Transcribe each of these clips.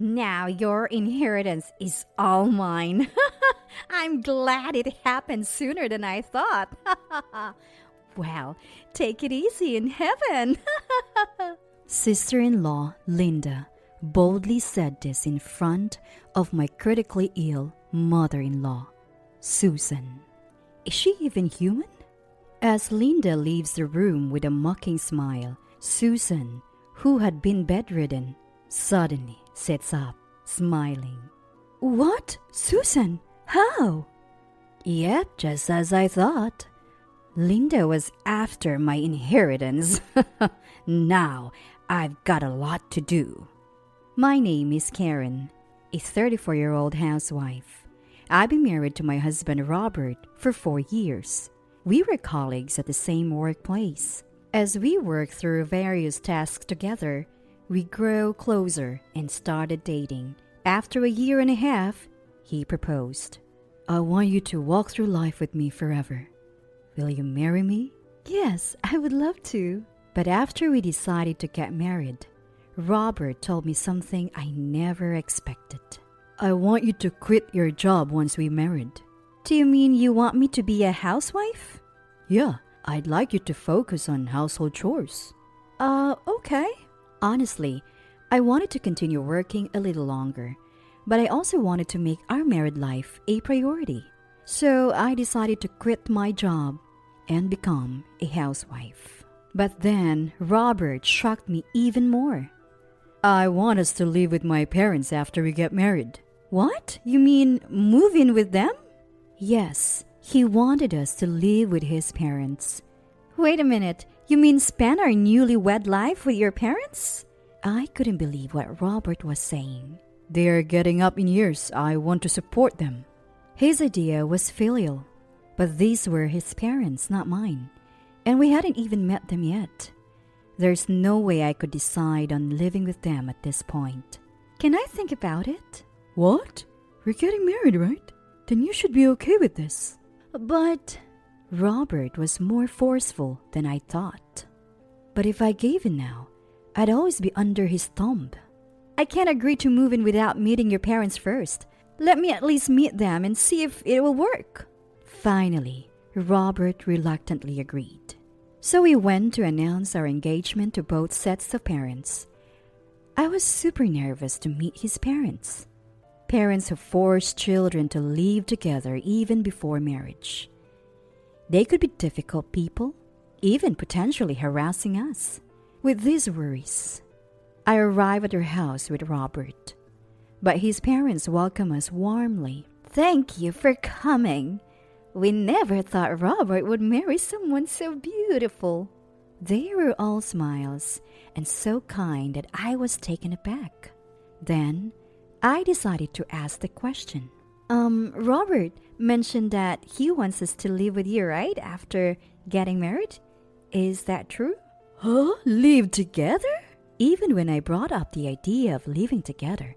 Now your inheritance is all mine. I'm glad it happened sooner than I thought. Well, take it easy in heaven. Sister-in-law Linda boldly said this in front of my critically ill mother-in-law, Susan. Is she even human? As Linda leaves the room with a mocking smile, Susan, who had been bedridden, suddenly sits up, smiling. What? Susan? How? Yep, just as I thought. Linda was after my inheritance. Now, I've got a lot to do. My name is Karen, a 34-year-old housewife. I've been married to my husband Robert for 4 years. We were colleagues at the same workplace. As we worked through various tasks together, we grew closer and started dating. After a year and a half, he proposed. I want you to walk through life with me forever. Will you marry me? Yes, I would love to. But after we decided to get married, Robert told me something I never expected. I want you to quit your job once we married. Do you mean you want me to be a housewife? Yeah, I'd like you to focus on household chores. Okay. Honestly, I wanted to continue working a little longer, but I also wanted to make our married life a priority. So I decided to quit my job and become a housewife. But then Robert shocked me even more. I want us to live with my parents after we get married. What? You mean move in with them? Yes, he wanted us to live with his parents. Wait a minute. You mean spend our newlywed life with your parents? I couldn't believe what Robert was saying. They're getting up in years. I want to support them. His idea was filial, but these were his parents, not mine. And we hadn't even met them yet. There's no way I could decide on living with them at this point. Can I think about it? What? We're getting married, right? Then you should be okay with this. But Robert was more forceful than I thought. But if I gave in now, I'd always be under his thumb. I can't agree to move in without meeting your parents first. Let me at least meet them and see if it will work. Finally, Robert reluctantly agreed. So we went to announce our engagement to both sets of parents. I was super nervous to meet his parents. Parents who force children to live together even before marriage. They could be difficult people, even potentially harassing us. With these worries, I arrived at their house with Robert. But his parents welcomed us warmly. Thank you for coming. We never thought Robert would marry someone so beautiful. They were all smiles and so kind that I was taken aback. Then, I decided to ask the question. Robert mentioned that he wants us to live with you, right? After getting married? Is that true? Huh? Live together? Even when I brought up the idea of living together,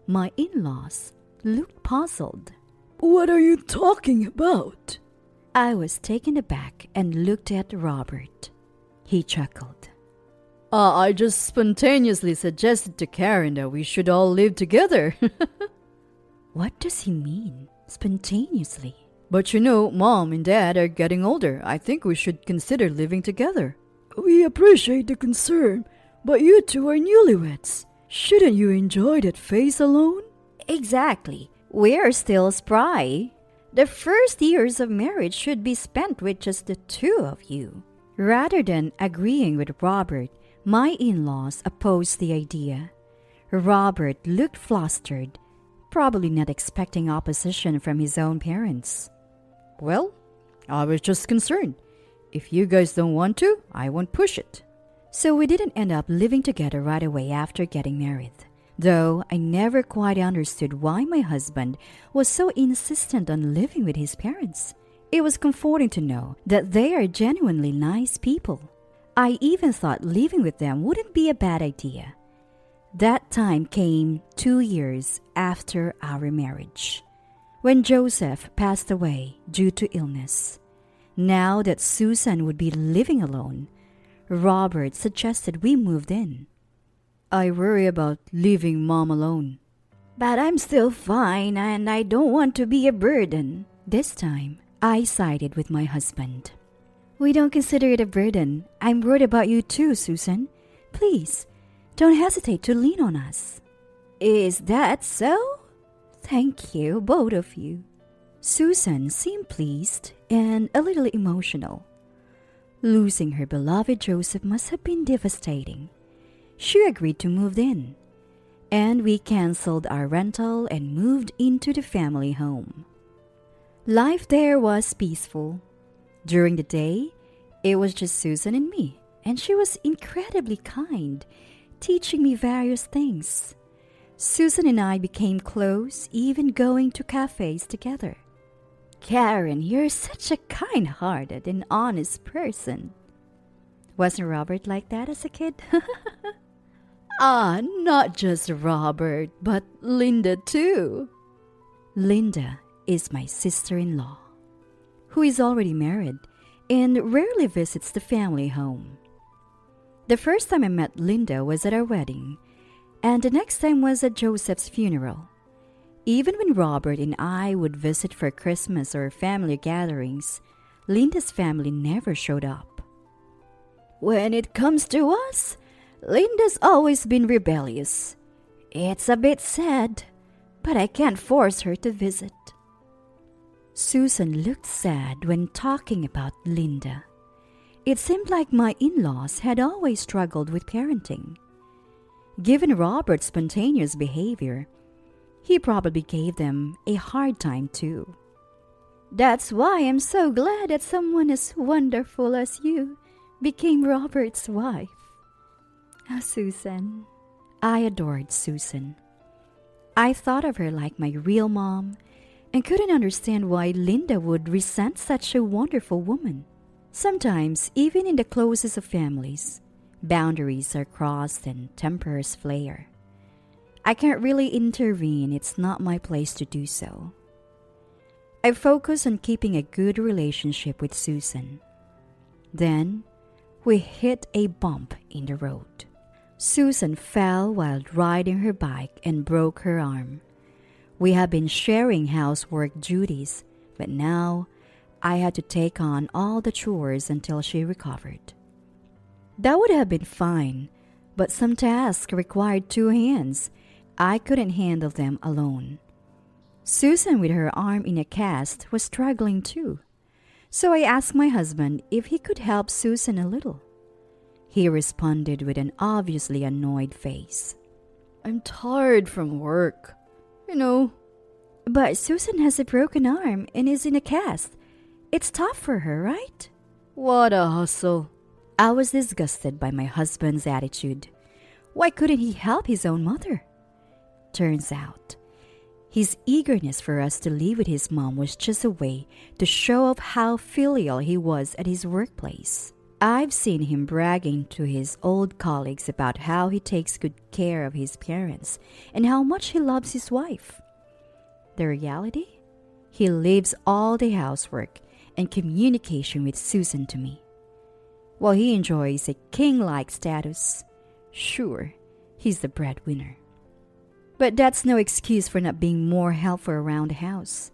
my in-laws looked puzzled. What are you talking about? I was taken aback and looked at Robert. He chuckled. I just spontaneously suggested to Karen that we should all live together. What does he mean, spontaneously? But you know, Mom and Dad are getting older. I think we should consider living together. We appreciate the concern, but you two are newlyweds. Shouldn't you enjoy that phase alone? Exactly. We're still spry. The first years of marriage should be spent with just the two of you. Rather than agreeing with Robert, my in-laws opposed the idea. Robert looked flustered, probably not expecting opposition from his own parents. Well, I was just concerned. If you guys don't want to, I won't push it. So we didn't end up living together right away after getting married. Though I never quite understood why my husband was so insistent on living with his parents. It was comforting to know that they are genuinely nice people. I even thought living with them wouldn't be a bad idea. That time came 2 years after our marriage, when Joseph passed away due to illness. Now that Susan would be living alone, Robert suggested we moved in. I worry about leaving Mom alone. But I'm still fine and I don't want to be a burden. This time, I sided with my husband. We don't consider it a burden. I'm worried about you too, Susan. Please, don't hesitate to lean on us. Is that so? Thank you, both of you. Susan seemed pleased and a little emotional. Losing her beloved Joseph must have been devastating. She agreed to move in, and we canceled our rental and moved into the family home. Life there was peaceful. During the day, it was just Susan and me, and she was incredibly kind, teaching me various things. Susan and I became close, even going to cafes together. Karen, you're such a kind-hearted and honest person. Wasn't Robert like that as a kid? Not just Robert, but Linda too. Linda is my sister-in-law, who is already married and rarely visits the family home. The first time I met Linda was at our wedding, and the next time was at Joseph's funeral. Even when Robert and I would visit for Christmas or family gatherings, Linda's family never showed up. When it comes to us, Linda's always been rebellious. It's a bit sad, but I can't force her to visit. Susan looked sad when talking about Linda. It seemed like my in-laws had always struggled with parenting. Given Robert's spontaneous behavior, he probably gave them a hard time too. That's why I'm so glad that someone as wonderful as you became Robert's wife. Oh, Susan. I adored Susan. I thought of her like my real mom and couldn't understand why Linda would resent such a wonderful woman. Sometimes, even in the closest of families, boundaries are crossed and tempers flare. I can't really intervene, it's not my place to do so. I focus on keeping a good relationship with Susan. Then, we hit a bump in the road. Susan fell while riding her bike and broke her arm. We have been sharing housework duties, but now I had to take on all the chores until she recovered. That would have been fine, but some tasks required two hands. I couldn't handle them alone. Susan, with her arm in a cast, was struggling too. So I asked my husband if he could help Susan a little. He responded with an obviously annoyed face. I'm tired from work. But Susan has a broken arm and is in a cast. It's tough for her, right? What a hustle. I was disgusted by my husband's attitude. Why couldn't he help his own mother? Turns out, his eagerness for us to live with his mom was just a way to show off how filial he was at his workplace. I've seen him bragging to his old colleagues about how he takes good care of his parents and how much he loves his wife. The reality? He leaves all the housework and communication with Susan to me. While he enjoys a king-like status, sure, he's the breadwinner. But that's no excuse for not being more helpful around the house.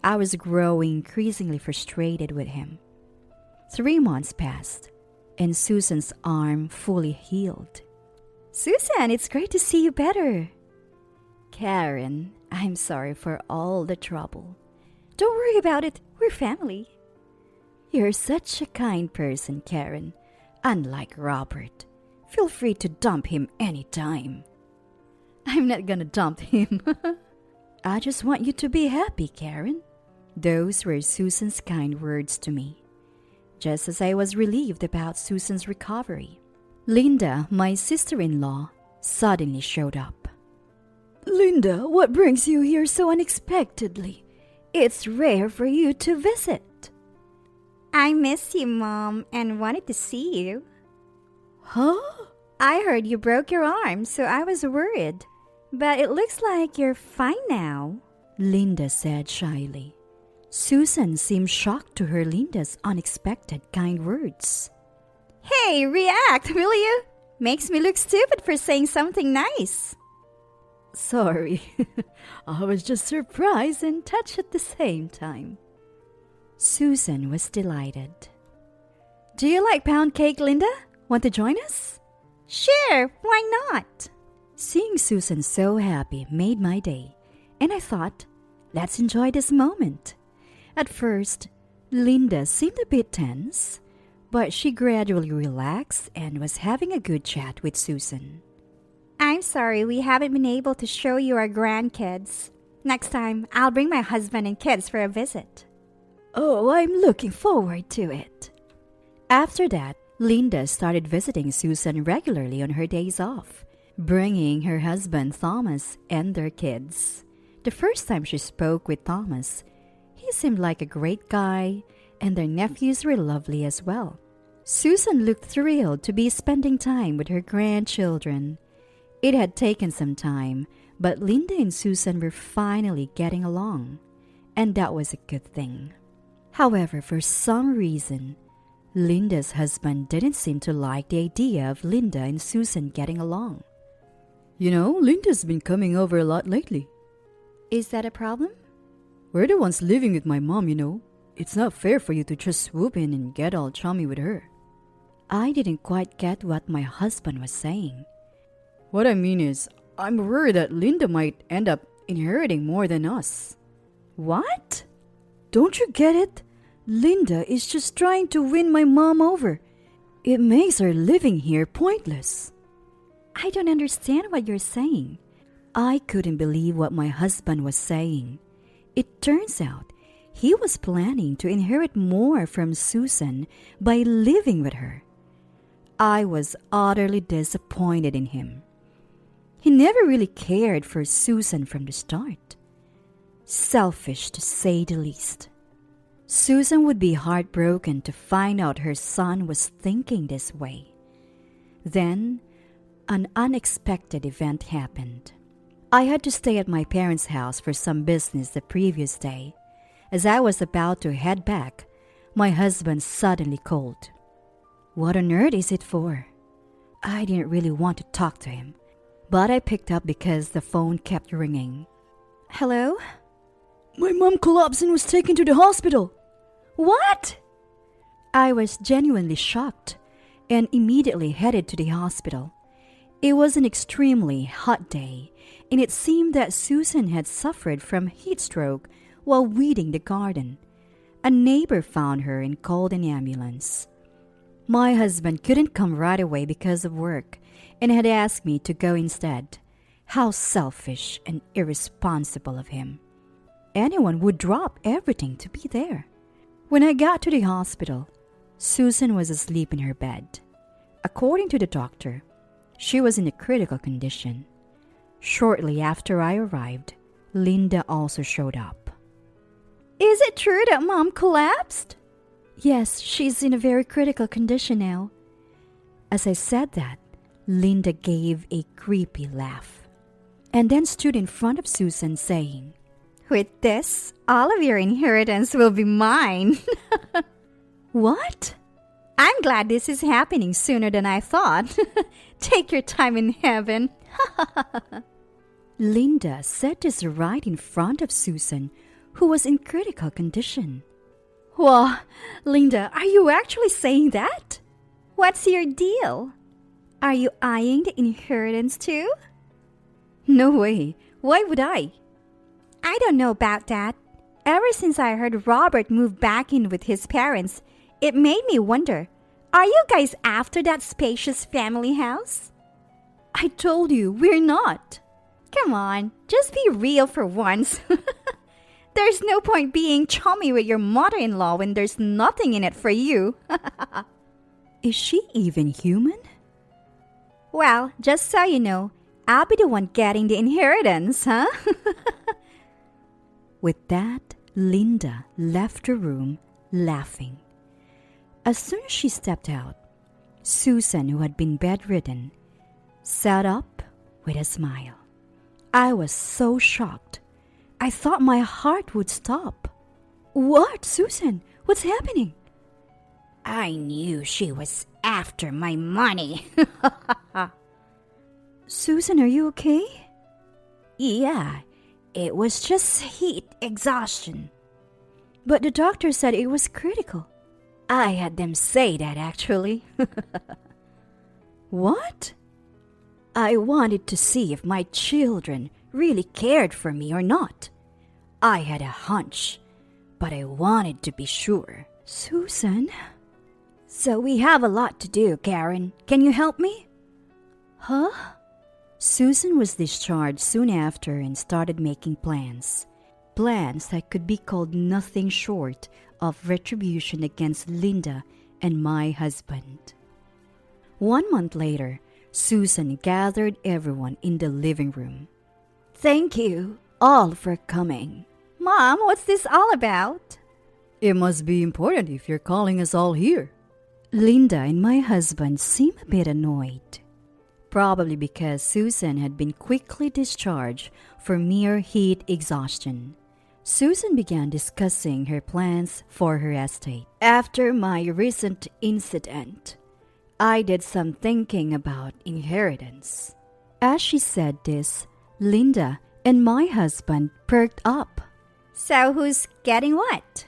I was growing increasingly frustrated with him. 3 months passed, and Susan's arm fully healed. Susan, it's great to see you better. Karen, I'm sorry for all the trouble. Don't worry about it. We're family. You're such a kind person, Karen. Unlike Robert. Feel free to dump him anytime. I'm not gonna dump him. I just want you to be happy, Karen. Those were Susan's kind words to me, just as I was relieved about Susan's recovery. Linda, my sister-in-law, suddenly showed up. Linda, what brings you here so unexpectedly? It's rare for you to visit. I miss you, Mom, and wanted to see you. Huh? I heard you broke your arm, so I was worried. But it looks like you're fine now, Linda said shyly. Susan seemed shocked to hear Linda's unexpected kind words. Hey, react, will you? Makes me look stupid for saying something nice. Sorry, I was just surprised and touched at the same time. Susan was delighted. Do you like pound cake, Linda? Want to join us? Sure, why not? Seeing Susan so happy made my day, and I thought, let's enjoy this moment. At first, Linda seemed a bit tense, but she gradually relaxed and was having a good chat with Susan. I'm sorry we haven't been able to show you our grandkids. Next time, I'll bring my husband and kids for a visit. Oh, I'm looking forward to it. After that, Linda started visiting Susan regularly on her days off, bringing her husband Thomas and their kids. The first time she spoke with Thomas, he seemed like a great guy, and their nephews were lovely as well. Susan looked thrilled to be spending time with her grandchildren. It had taken some time, but Linda and Susan were finally getting along, and that was a good thing. However, for some reason, Linda's husband didn't seem to like the idea of Linda and Susan getting along. You know, Linda's been coming over a lot lately. Is that a problem? We're the ones living with my mom, you know. It's not fair for you to just swoop in and get all chummy with her. I didn't quite get what my husband was saying. What I mean is, I'm worried that Linda might end up inheriting more than us. What? Don't you get it? Linda is just trying to win my mom over. It makes her living here pointless. I don't understand what you're saying. I couldn't believe what my husband was saying. It turns out he was planning to inherit more from Susan by living with her. I was utterly disappointed in him. He never really cared for Susan from the start. Selfish, to say the least. Susan would be heartbroken to find out her son was thinking this way. Then, an unexpected event happened. I had to stay at my parents' house for some business the previous day. As I was about to head back, my husband suddenly called. What on earth is it for? I didn't really want to talk to him, but I picked up because the phone kept ringing. Hello? My mom collapsed and was taken to the hospital. What? I was genuinely shocked and immediately headed to the hospital. It was an extremely hot day, and it seemed that Susan had suffered from heat stroke while weeding the garden. A neighbor found her and called an ambulance. My husband couldn't come right away because of work and had asked me to go instead. How selfish and irresponsible of him. Anyone would drop everything to be there. When I got to the hospital, Susan was asleep in her bed. According to the doctor, she was in a critical condition. Shortly after I arrived, Linda also showed up. Is it true that Mom collapsed? Yes, she's in a very critical condition now. As I said that, Linda gave a creepy laugh and then stood in front of Susan saying, With this, all of your inheritance will be mine. What? I'm glad this is happening sooner than I thought. Take your time in heaven. Linda said this right in front of Susan, who was in critical condition. Whoa, Linda, are you actually saying that? What's your deal? Are you eyeing the inheritance too? No way. Why would I? I don't know about that. Ever since I heard Robert moved back in with his parents, it made me wonder, are you guys after that spacious family house? I told you, we're not. Come on, just be real for once. There's no point being chummy with your mother-in-law when there's nothing in it for you. Is she even human? Well, just so you know, I'll be the one getting the inheritance, huh? With that, Linda left the room laughing. As soon as she stepped out, Susan, who had been bedridden, sat up with a smile. I was so shocked. I thought my heart would stop. What, Susan? What's happening? I knew she was after my money. Susan, are you okay? Yeah, it was just heat exhaustion. But the doctor said it was critical. I had them say that actually. What? I wanted to see if my children really cared for me or not. I had a hunch, but I wanted to be sure. Susan? So we have a lot to do, Karen. Can you help me? Huh? Susan was discharged soon after and started making plans. Plans that could be called nothing short of retribution against Linda and my husband. 1 month later, Susan gathered everyone in the living room. Thank you all for coming. Mom, what's this all about? It must be important if you're calling us all here. Linda and my husband seemed a bit annoyed. Probably because Susan had been quickly discharged for mere heat exhaustion. Susan began discussing her plans for her estate. After my recent incident, I did some thinking about inheritance. As she said this, Linda and my husband perked up. So who's getting what?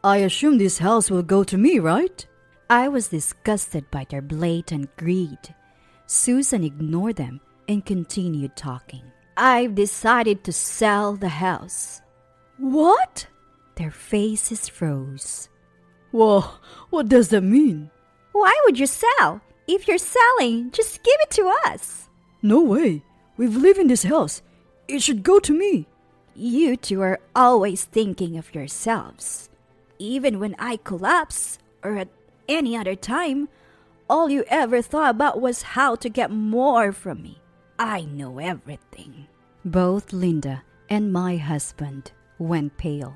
I assume this house will go to me, right? I was disgusted by their blatant greed. Susan ignored them and continued talking. I've decided to sell the house. What? Their faces froze. Whoa, what does that mean? Why would you sell? If you're selling, just give it to us. No way. We've lived in this house. It should go to me. You two are always thinking of yourselves. Even when I collapse, or at any other time, all you ever thought about was how to get more from me. I know everything. Both Linda and my husband went pale.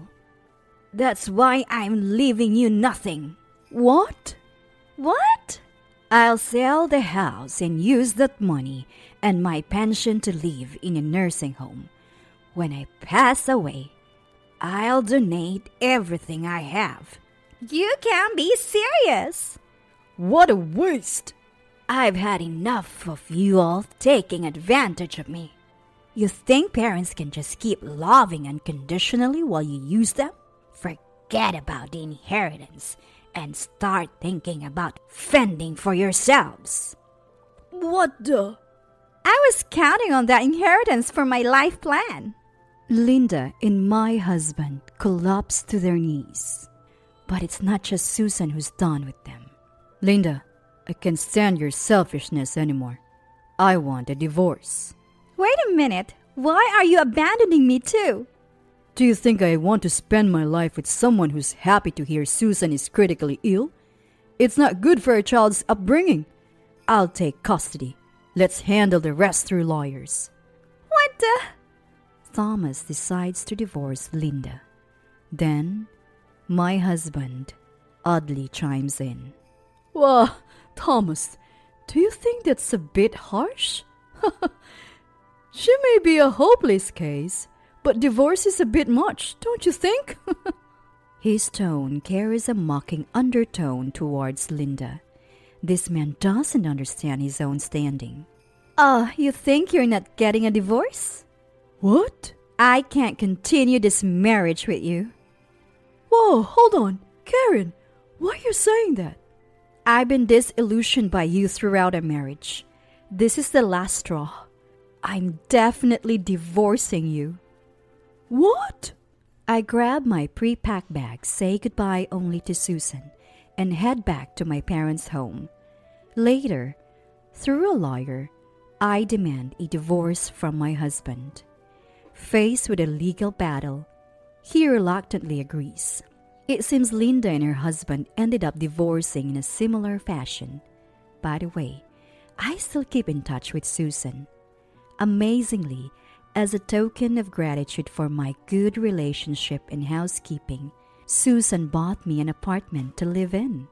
That's why I'm leaving you nothing. What? What? I'll sell the house and use that money and my pension to live in a nursing home. When I pass away, I'll donate everything I have. You can't be serious. What a waste. I've had enough of you all taking advantage of me. You think parents can just keep loving unconditionally while you use them? Forget about the inheritance and start thinking about fending for yourselves. What the? I was counting on that inheritance for my life plan. Linda and my husband collapsed to their knees. But it's not just Susan who's done with them. Linda, I can't stand your selfishness anymore. I want a divorce. Wait a minute. Why are you abandoning me too? Do you think I want to spend my life with someone who's happy to hear Susan is critically ill? It's not good for a child's upbringing. I'll take custody. Let's handle the rest through lawyers. What the? Thomas decides to divorce Linda. Then, my husband oddly chimes in. Well, Thomas, do you think that's a bit harsh? She may be a hopeless case, but divorce is a bit much, don't you think? His tone carries a mocking undertone towards Linda. This man doesn't understand his own standing. You think you're not getting a divorce? What? I can't continue this marriage with you. Whoa, hold on. Karen, why are you saying that? I've been disillusioned by you throughout our marriage. This is the last straw. I'm definitely divorcing you. What? I grab my pre-packed bag, say goodbye only to Susan, and head back to my parents' home. Later, through a lawyer, I demand a divorce from my husband. Faced with a legal battle, he reluctantly agrees. It seems Linda and her husband ended up divorcing in a similar fashion. By the way, I still keep in touch with Susan. Amazingly, as a token of gratitude for my good relationship and housekeeping, Susan bought me an apartment to live in.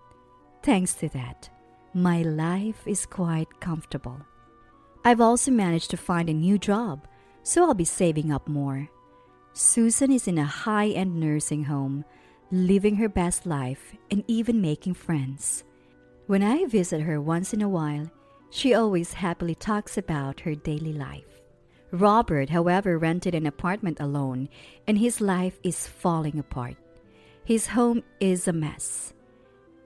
Thanks to that, my life is quite comfortable. I've also managed to find a new job, so I'll be saving up more. Susan is in a high-end nursing home, living her best life and even making friends. When I visit her once in a while, she always happily talks about her daily life. Robert, however, rented an apartment alone, and his life is falling apart. His home is a mess.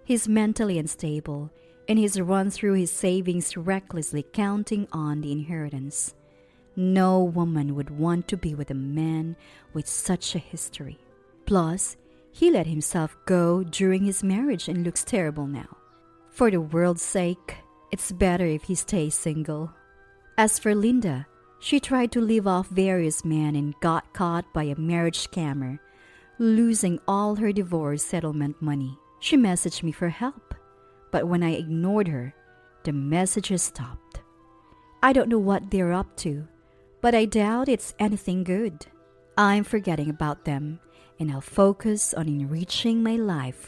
He's mentally unstable, and he's run through his savings recklessly, counting on the inheritance. No woman would want to be with a man with such a history. Plus, he let himself go during his marriage and looks terrible now. For the world's sake, it's better if he stays single. As for Linda, she tried to live off various men and got caught by a marriage scammer, losing all her divorce settlement money. She messaged me for help, but when I ignored her, the messages stopped. I don't know what they're up to, but I doubt it's anything good. I'm forgetting about them, and I'll focus on enriching my life from